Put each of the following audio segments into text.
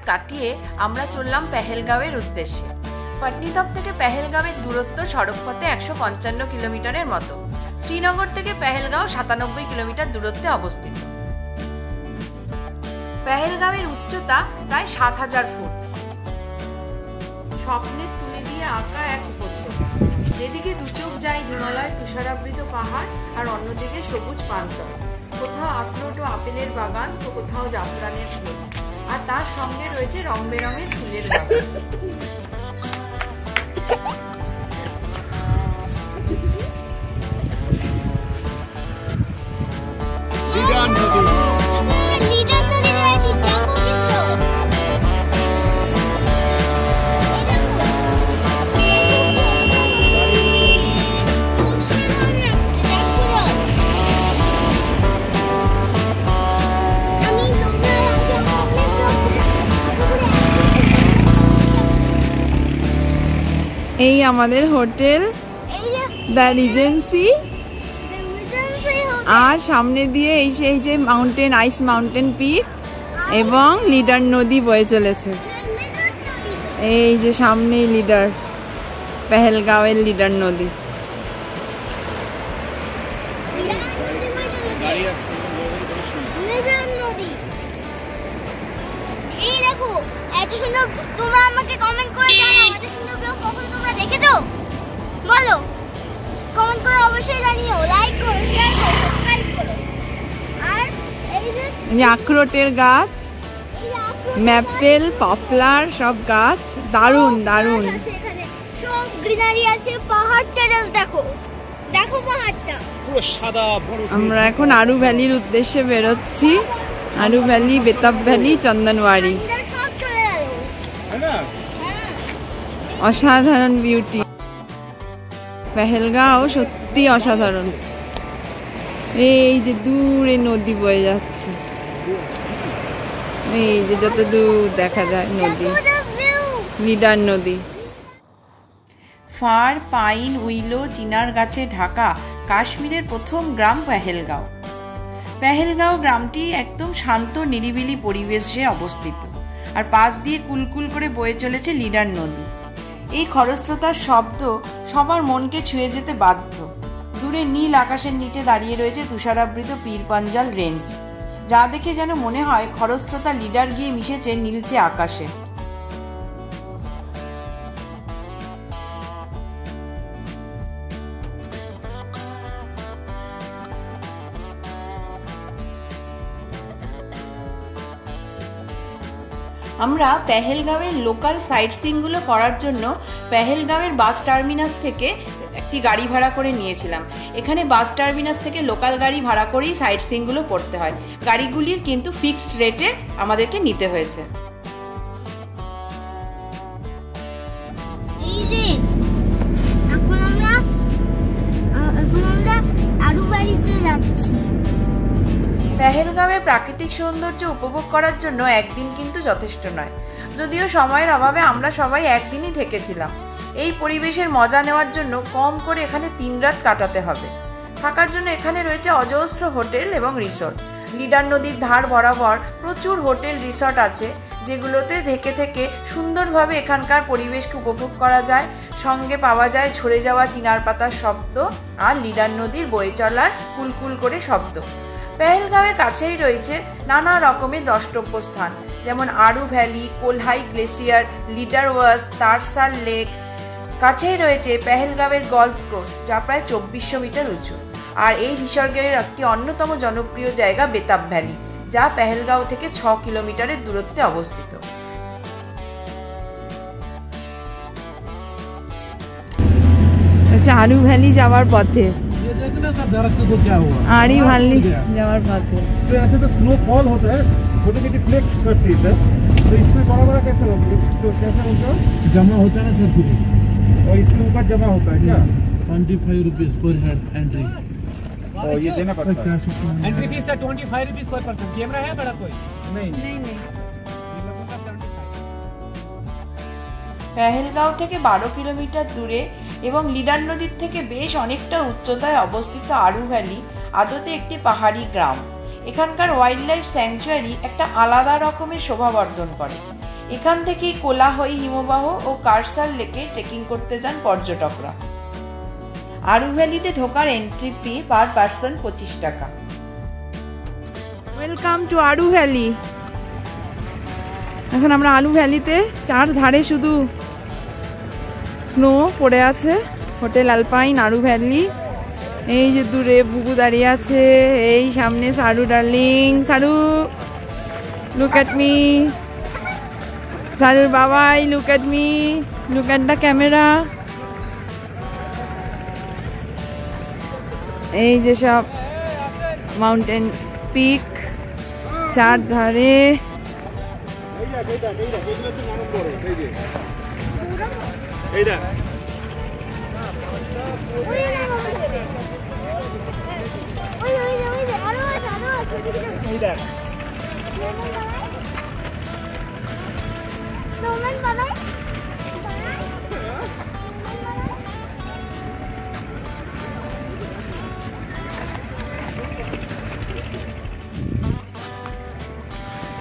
কাটিয়ে আমরা চললাম পেহেলগাঁওয়ের উদ্দেশ্যে। পটনিটপ থেকে পেহেলগাঁওয়ের দূরত্ব সড়কপথে 155 কিলোমিটারের মতো। শ্রীনগর থেকে পেহেলগাঁও 97 কিলোমিটার দূরত্বে অবস্থিত। পেহেলগাঁওয়ের উচ্চতা প্রায় 7000 ফুট। স্বপ্নের তুলি দিয়ে আঁকা এক উপত্যকা, যেদিকে দুচোখ যায় হিমালয়ের তুষারাবৃত পাহাড় আর অন্যদিকে সবুজ প্রান্তর। কোথাও আখরোট ও আপেলের বাগান, তো কোথাও জাফরানের ফুল, আর তার সঙ্গে রয়েছে রং বেরঙের ফুলের বাগান। এই আমাদের হোটেল দ্য রিজেন্সি, আর সামনে দিয়ে এই সেই যে মাউন্টেন, আইস মাউন্টেন পিক এবং লিডার নদী বয়ে চলেছে। এই যে সামনেই লিডার, পেহেলগাঁওয়ের লিডার নদী। এই দেখো এত সুন্দর, তোমরা আমাকে কমেন্ট করে জানাও এত সুন্দর ব্লগ কখনো তোমরা দেখেছো? বলো, কমেন্ট করে অবশ্যই জানিও, লাইক করো, শেয়ার করো, সাবস্ক্রাইব করো। আর এই যে আখরোটের গাছ, ম্যাপেল, পপলার সব গাছ, দারুণ দারুণ। সব গ্রিনারি আছে, পাহাড়টা জাস্ট দেখো, দেখো পাহাড়টা পুরো সাদা বড়। আমরা এখন আরু ভ্যালির উদ্দেশ্যে বেরোচ্ছি। আরু ভ্যালি, বেতাব ভ্যালি, চন্দনওয়ারি, অসাধারণ বিউটি। পেহেলগাঁও সত্যি অসাধারণ। এই যে দূরে নদী বয়ে যাচ্ছে, এই যে যত দূর দেখা যায় নদী, লিডার নদী। ফার, পাইন, উইলো, চিনার গাছে ঢাকা কাশ্মীরের প্রথম গ্রাম পেহেলগাঁও। পেহেলগাঁও গ্রামটি একদম শান্ত নিরিবিলি পরিবেশে অবস্থিত, আর পাশ দিয়ে কুলকুল করে বয়ে চলেছে লিডার নদী। এই খরস্রোতার শব্দ সবার মনকে ছুঁয়ে যেতে বাধ্য। দূরে নীল আকাশের নিচে দাঁড়িয়ে রয়েছে তুষারাবৃত পীর পাঞ্জাল রেঞ্জ, যা দেখে যেন মনে হয় খরস্রোতা লিডার গিয়ে মিশেছে নীলচে আকাশে। আমরা পেহেলগাঁওয়ের লোকাল সাইট সিইংগুলো করার জন্য পেহেলগাঁওয়ের বাস টার্মিনাস থেকে একটি গাড়ি ভাড়া করে নিয়েছিলাম। এখানে বাস টার্মিনাস থেকে লোকাল গাড়ি ভাড়া করেই সাইট সিইংগুলো করতে হয়। গাড়িগুলির কিন্তু ফিক্সড রেটে আমাদেরকে নিতে হয়েছে। এখন আমরা আরু ভ্যালিতে যাচ্ছি। পেহেলগাঁওয়ের প্রাকৃতিক সৌন্দর্য উপভোগ করার জন্য একদিন কিন্তু যথেষ্ট নয়, যদিও সময়ের অভাবে আমরা সবাই একদিনই থেকেছিলাম। এই পরিবেশের মজা নেওয়ার জন্য কম করে এখানে 3 রাত কাটাতে হবে। থাকার জন্য এখানে রয়েছে অজস্র হোটেল এবং রিসোর্ট। লিডার নদীর ধার বরাবর প্রচুর হোটেল রিসোর্ট আছে, যেগুলোতে থেকে থেকে সুন্দরভাবে এখানকার পরিবেশকে উপভোগ করা যায়। সঙ্গে পাওয়া যায় ঝরে যাওয়া চিনার পাতার শব্দ আর লিডার নদীর বয়ে চলার কুলকুল করে শব্দ। পেহেলগাঁওয়ের কাছেই রয়েছে নানা রকমের দ্রষ্টব্য স্থান, যেমন আরু ভ্যালি, কোলহাই গ্লেসিয়ার, লিডার ওয়াস, তারসার লেক। কাছেই রয়েছে পেহেলগাঁওয়ের গল্ফ কোর্স, যা প্রায় 2400 মিটার উঁচু। আর এই রিসর্টের একটি অন্যতম জনপ্রিয় জায়গা বেতাব ভ্যালি, যা পেহেলগাঁও থেকে 6 কিলোমিটারের দূরত্বে অবস্থিত। আচ্ছা, আরু ভ্যালি যাওয়ার পথে, आरी भैली जावर पथे तो ऐसे तो स्नोफॉल होता है, छोटे छोटे फ्लेक्स करती है, तो इसमें बड़ा बड़ा कैसे होगा? तो कैसे होगा? जमा होता है ना सर पूरी, और इसके ऊपर जमा होता है क्या? 25 रुपीज पर हेड एंट्री। और ये देना पड़ता है। एंट्री फीस है 25 रुपीज पर पर्सन। कैमरा है बड़ा कोई? नहीं नहीं। পেহেলগাঁও থেকে 12 কিলোমিটার দূরে এবং লিডার নদীর থেকে বেশ অনেকটা উচ্চতায় অবস্থিত আরু ভ্যালি আদতে একটি পাহাড়ি গ্রাম। এখানকার ওয়াইল্ড লাইফ স্যাংচুয়ারি একটা আলাদা রকমের শোভাবর্ধন করে। এখান থেকেই কোলাহই হিমবাহ ও কারসাল লেকে ট্রেকিং করতে যান পর্যটকরা। আরু ভ্যালিতে ঢোকার এন্ট্রি ফি পার পারসন 25 টাকা। Welcome to Aru valley. এখন আমরা আরু ভ্যালিতে, চারধারে শুধু স্নো পড়ে আছে। Hotel alpine Aru valley. এই যে দূরে বুবু দাঁড়িয়ে আছে, এই সামনে Saru darling. Saru, look at me. সারুর বাবাই, look at me, look at the camera. এই যে সব মাউন্টেন পিক চারধারে।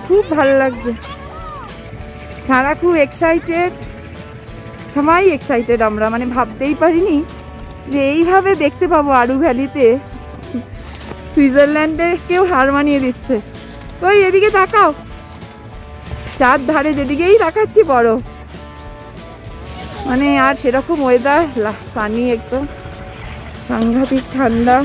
খুব ভালো লাগছে, সারা খুব এক্সাইটেড, সবাই এক্সাইটেড। আমরা মানে ভাবতেই পারিনি যে এইভাবে দেখতে পাবো আরু ভ্যালিতে। সুইজারল্যান্ডে কেউ হার মানিয়ে দিচ্ছে। ওই এদিকে তাকাও, চারধারে যেদিকেই তাকাচ্ছি বড়, মানে আর সেরকম ওয়েদার, সানি, একদম সাংঘাতিক ঠান্ডা।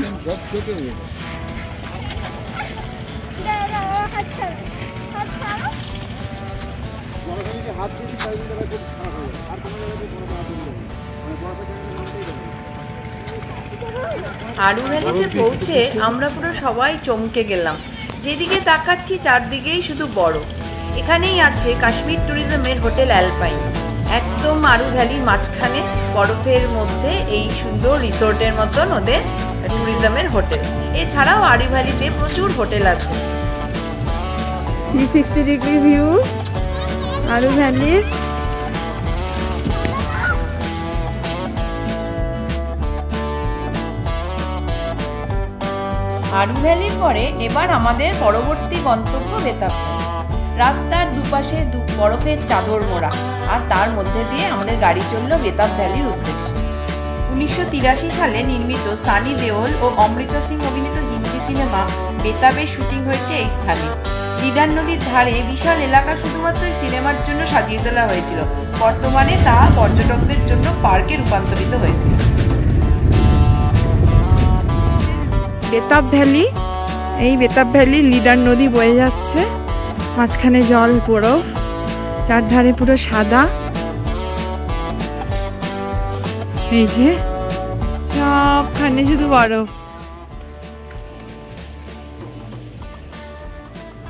আরু ভ্যালিতে পৌঁছে আমরা পুরো সবাই চমকে গেলাম। যেদিকে তাকাচ্ছি চারদিকেই শুধু বরফ। এখানেই আছে কাশ্মীর ট্যুরিজমের হোটেল অ্যালপাইন, একদম আরু ভ্যালির মাঝখানে বরফের মধ্যে এই সুন্দর রিসোর্টের মতন ওদের ট্যুরিজমের হোটেল। এছাড়াও আরু ভ্যালিতে প্রচুর হোটেল আছে। 360 ডিগ্রি ভিউ আরু ভ্যালির। আরু ভ্যালির পরে এবার আমাদের পরবর্তী গন্তব্য বেতাব। রাস্তার দুপাশে বরফের চাদর মোড়া, আর তার মধ্যে দিয়ে আমাদের গাড়ি চলল বেতাব ভ্যালির উদ্দেশ্যে। 1983 সালে নির্মিত সানি দেওল ও অমৃতা সিং অভিনীত হিন্দি সিনেমা বেতাবের শুটিং হয়েছে এই স্থানে। লিডার নদীর ধারে বিশাল এলাকা শুধুমাত্র এই সিনেমার জন্য সাজিয়ে তোলা হয়েছিল। বর্তমানে তা পর্যটকদের জন্য পার্কে রূপান্তরিত হয়েছে। বেতাব ভ্যালি, এই বেতাব ভ্যালি লিডার নদী বয়ে যাচ্ছে, মাঝখানে জল, বরফ, চারধারে পুরো সাদা। এই যে সবখানে শুধু বরফ।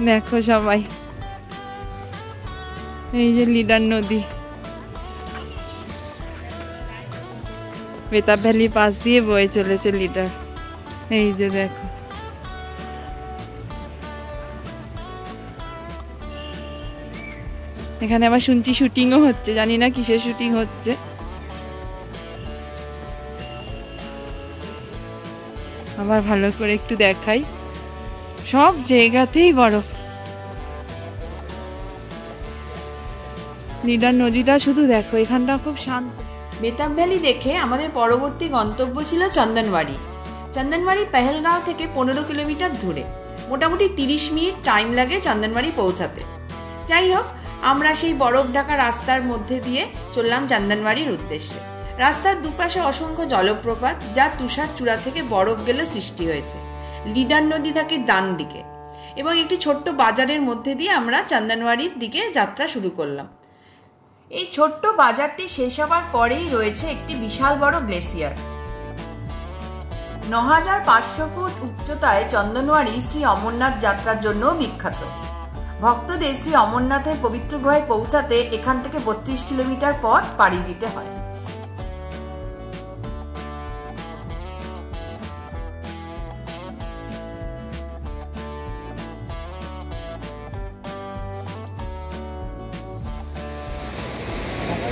দেখো সবাই, এই যে লিডার নদী, বেতাব ভ্যালির পাশ দিয়ে বয়ে চলেছে লিডার। এই যে দেখো, এখানে আবার শুনছি শুটিংও হচ্ছে, জানি না কিসের শুটিং হচ্ছে। আবার ভালো করে একটু দেখাই, সব জায়গাতেই বরফ। লিডার নদীটা শুধু দেখো, এখানটা খুব শান্ত। বেতাব ভ্যালি দেখে আমাদের পরবর্তী গন্তব্য ছিল চন্দনবাড়ি। চন্দনবাড়ি পেহেলগাঁও থেকে 15 কিলোমিটার দূরে। মোটামুটি 30 মিনিট টাইম লাগে চন্দনবাড়ি পৌঁছাতে। যাই হোক, আমরা সেই বরফ ঢাকা রাস্তার মধ্যে দিয়ে চললাম চন্দনবাড়ির উদ্দেশ্যে। রাস্তার দুপাশে অসংখ্য জলপ্রপাত, যা তুষার চূড়া থেকে বরফ গেলে সৃষ্টি হয়েছে। লিডার নদী থাকে ডান দিকে এবং একটি ছোট্ট বাজারের মধ্যে দিয়ে আমরা চন্দনবাড়ির দিকে যাত্রা শুরু করলাম। এই ছোট্ট বাজারটি শেষ হবার পরেই রয়েছে একটি বিশাল বড় গ্লেসিয়ার। 9500 ফুট উচ্চতায় চন্দনবাড়ি শ্রী অমরনাথ যাত্রার জন্য বিখ্যাত। ভক্তদের শ্রী অমরনাথের পবিত্র গুহায় পৌঁছাতে এখান থেকে 32 কিলোমিটার পথ পাড়ি দিতে হয়।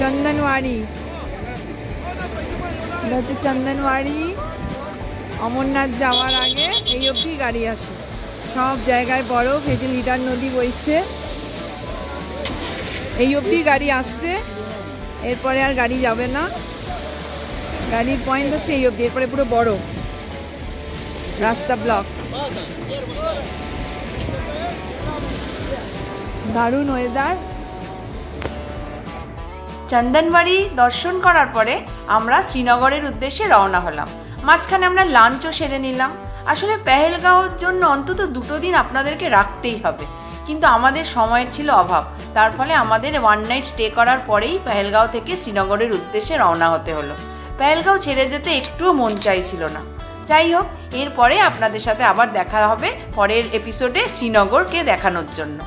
চন্দনবাড়ি, এটা হচ্ছে চন্দনবাড়ি। অমরনাথ যাওয়ার আগে এই অবধি গাড়ি আসে, সব জায়গায় বরফ। এই যে লিডার নদী বইছে, এই অবধি গাড়ি আসছে, এরপরে আর গাড়ি যাবে না। গাড়ির পয়েন্ট হচ্ছে এই অবধি, এরপরে পুরো বরফ, রাস্তা ব্লক। দারুণ ওয়েদার। চন্দনবাড়ি দর্শন করার পরে আমরা শ্রীনগরের উদ্দেশ্যে রওনা হলাম। মাঝখানে আমরা লাঞ্চও সেরে নিলাম। আসলে পেহেলগাঁওর জন্য অন্তত 2 দিন আপনাদেরকে রাখতেই হবে, কিন্তু আমাদের সময়ের ছিল অভাব। তার ফলে আমাদের 1 নাইট স্টে করার পরেই পেহেলগাঁও থেকে শ্রীনগরের উদ্দেশ্যে রওনা হতে হলো। পেহেলগাঁও ছেড়ে যেতে একটুও মন চাইছিল না। যাই হোক, এরপরে আপনাদের সাথে আবার দেখা হবে পরের এপিসোডে শ্রীনগরকে দেখানোর জন্য।